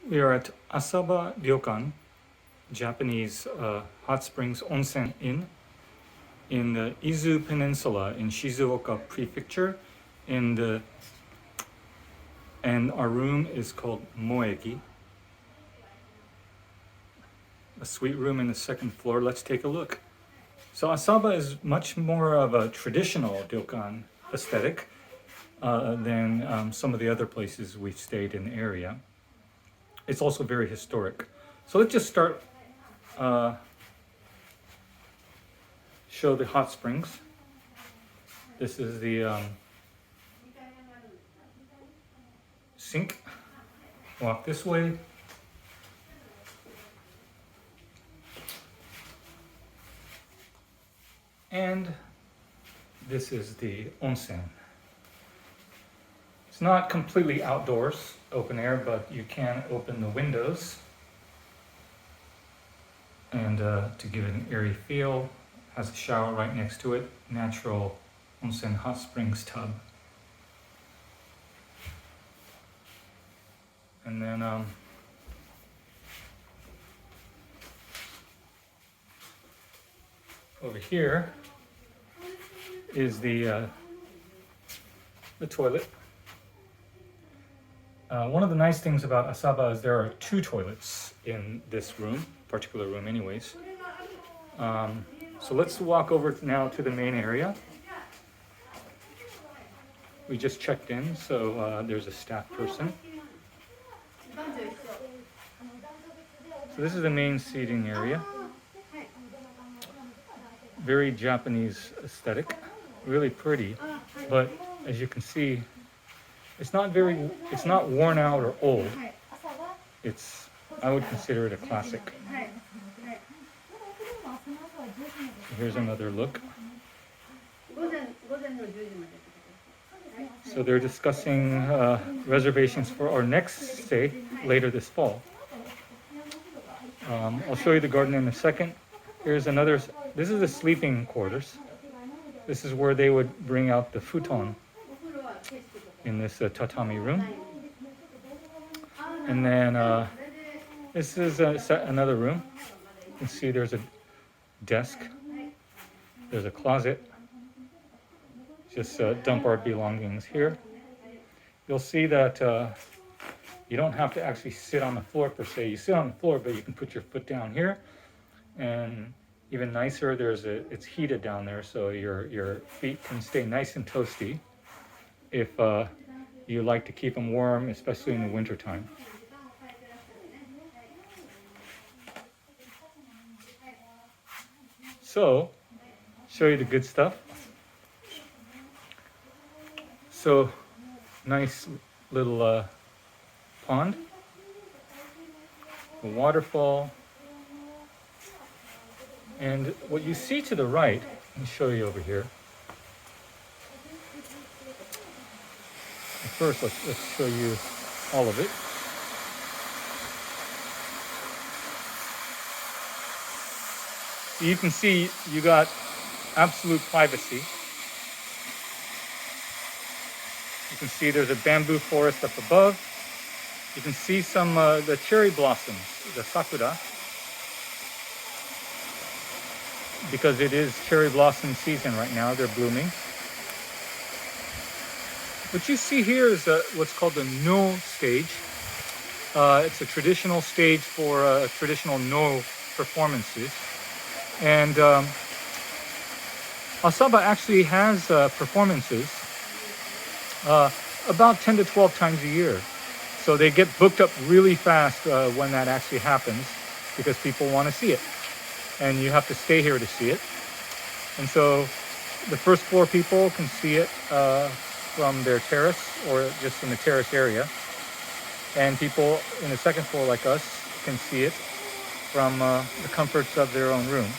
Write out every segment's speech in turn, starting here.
We are at Asaba Ryokan, Japanese hot springs onsen inn in the Izu Peninsula in Shizuoka Prefecture. And our room is called Moegi, a suite room in the second floor. Let's take a look. So Asaba is much more of a traditional ryokan aesthetic than some of the other places we've stayed in the area. It's also very historic. So let's just start, show the hot springs. This is the sink. Walk this way. And this is the onsen. It's not completely outdoors, open air, but you can open the windows. And to give it an airy feel, has a shower right next to it, natural onsen hot springs tub. And then over here is the toilet. One of the nice things about Asaba is there are 2 toilets in this room, particular room anyways. So let's walk over now to the main area. We just checked in, so there's a staff person. So this is the main seating area. Very Japanese aesthetic, really pretty, but as you can see, it's not worn out or old. I would consider it a classic. Here's another look. So they're discussing reservations for our next stay later this fall. I'll show you the garden in a second. Here's another, this is the sleeping quarters. This is where they would bring out the futon in this tatami room. And then this is another room. You can see there's a desk, there's a closet. Just dump our belongings here. You'll see that you don't have to actually sit on the floor per se. You sit on the floor, but you can put your foot down here. And even nicer, it's heated down there, so your feet can stay nice and toasty if you like to keep them warm, especially in the wintertime. So, show you the good stuff. So, nice little pond, a waterfall, and what you see to the right, let me show you over here. First, let's show you all of it. You can see you got absolute privacy. You can see there's a bamboo forest up above. You can see some the cherry blossoms, the sakura, because it is cherry blossom season right now. They're blooming. What you see here is what's called the no stage. It's a traditional stage for traditional no performances. And Asaba actually has performances about 10 to 12 times a year. So they get booked up really fast when that actually happens, because people want to see it. And you have to stay here to see it. And so the first floor people can see it from their terrace or just in the terrace area. And people in the second floor like us can see it from the comforts of their own room.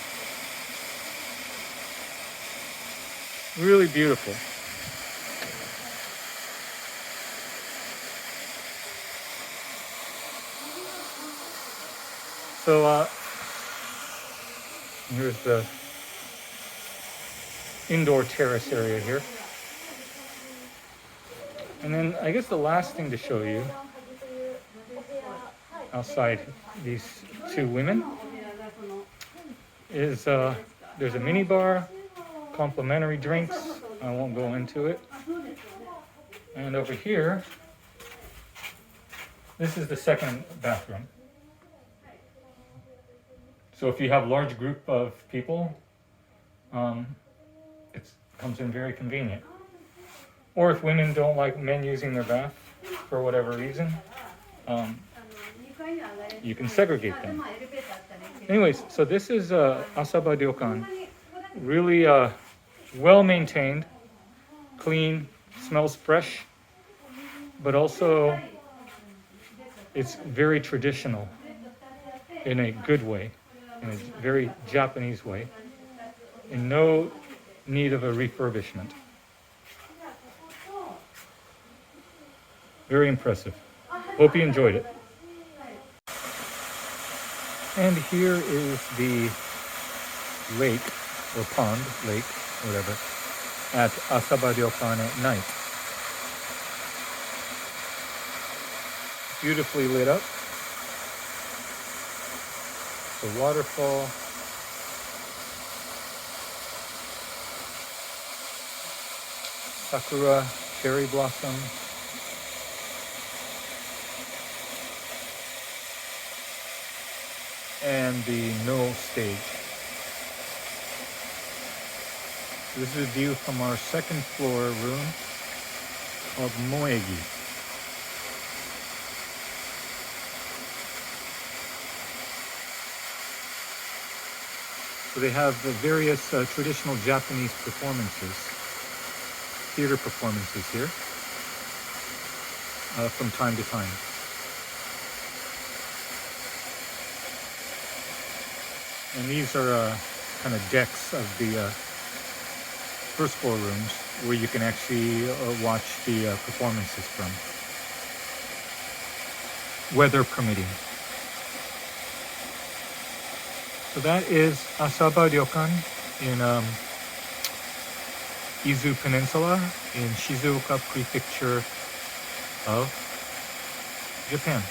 Really beautiful. So here's the indoor terrace area here. And then I guess the last thing to show you outside these two women is there's a mini bar, complimentary drinks. I won't go into it. And over here, this is the second bathroom. So if you have a large group of people, it comes in very convenient. Or if women don't like men using their bath for whatever reason, you can segregate them. Anyways, so this is Asaba Ryokan. Really well maintained, clean, smells fresh, but also it's very traditional in a good way, in a very Japanese way, in no need of a refurbishment. Very impressive. Hope you enjoyed it. And here is the lake, or pond, lake, whatever, at Asaba Ryokan at night. Beautifully lit up. The waterfall. Sakura, cherry blossom. And the no stage. This is a view from our second floor room called Moegi. So they have the various traditional Japanese performances, theater performances here from time to time. And these are kind of decks of the first floor rooms where you can actually watch the performances from, weather permitting. So that is Asaba Ryokan in Izu Peninsula in Shizuoka Prefecture of Japan.